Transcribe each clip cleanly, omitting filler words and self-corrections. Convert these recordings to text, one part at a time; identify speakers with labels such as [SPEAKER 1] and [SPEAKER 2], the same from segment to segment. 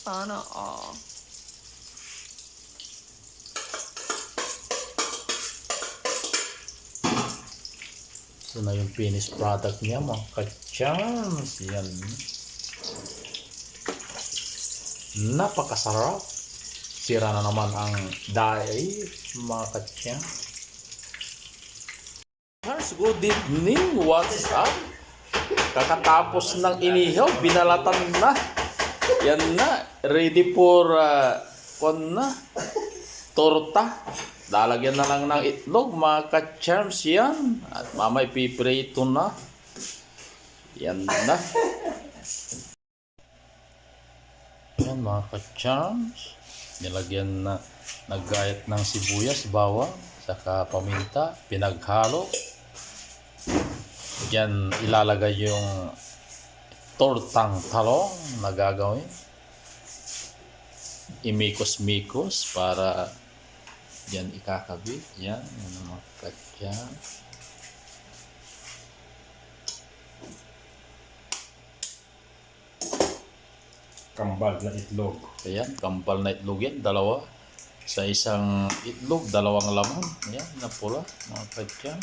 [SPEAKER 1] Sana all.
[SPEAKER 2] Ito na yung finished product niya, mga ka-chams. Yan. Napakasarap. Sira na naman ang dai, mga ka-chams. Good evening, what's up? Kakatapos ng inihaw, binalatan na. Yan na, ready for torta. Lalagyan na lang ng itlog, mga ka-charms yan. At mamay piprito na. Yan na. Yan, mga ka-charms. Nilagyan na, naggayat ng sibuyas, bawang, saka paminta, pinaghalo. Diyan ilalagay yung tortang talong na gagawin. Imikos-mikos para diyan ikakabit. Yan, yan ang mga katya.
[SPEAKER 3] Kambal na itlog.
[SPEAKER 2] Ayan, kambal na itlog yan, dalawa. Sa isang itlog, dalawang laman. Ayan, na pula, mga katya.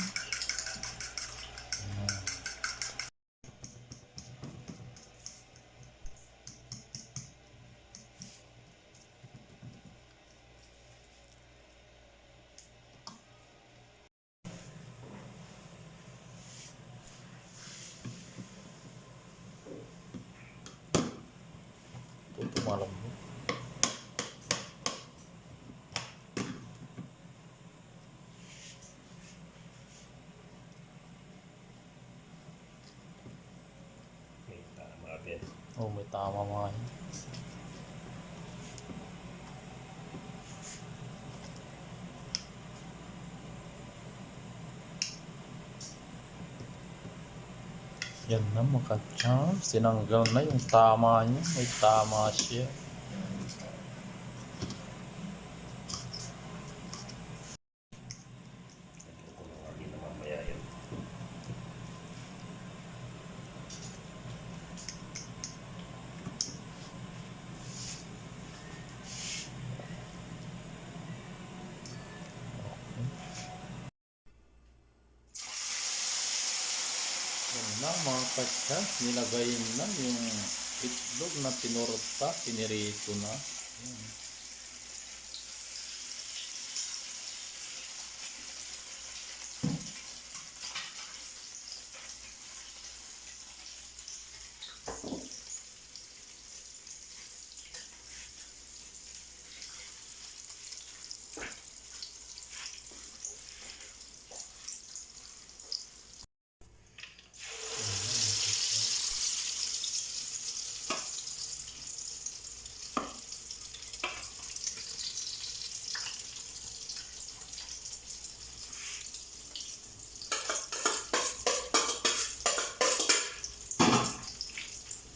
[SPEAKER 2] Tumalam mo.
[SPEAKER 3] May tama din.
[SPEAKER 2] Oh, may tama mga yun. Yan na, mga ka-charms. Tinanggal na yung tama niya. May tama siya.
[SPEAKER 3] Hindi na mamaya yun.
[SPEAKER 2] Yan na, mga ka-charms. Nilagay na yung itlog na pinurta. Pinirito na. Yan.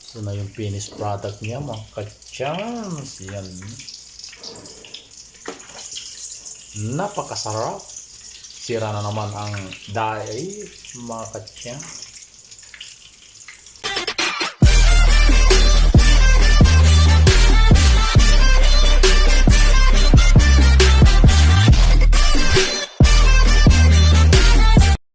[SPEAKER 2] Ito na yung finished product niya, mga ka-charms. Yan. Napakasarap. Sira na naman ang dai, mga ka-charms.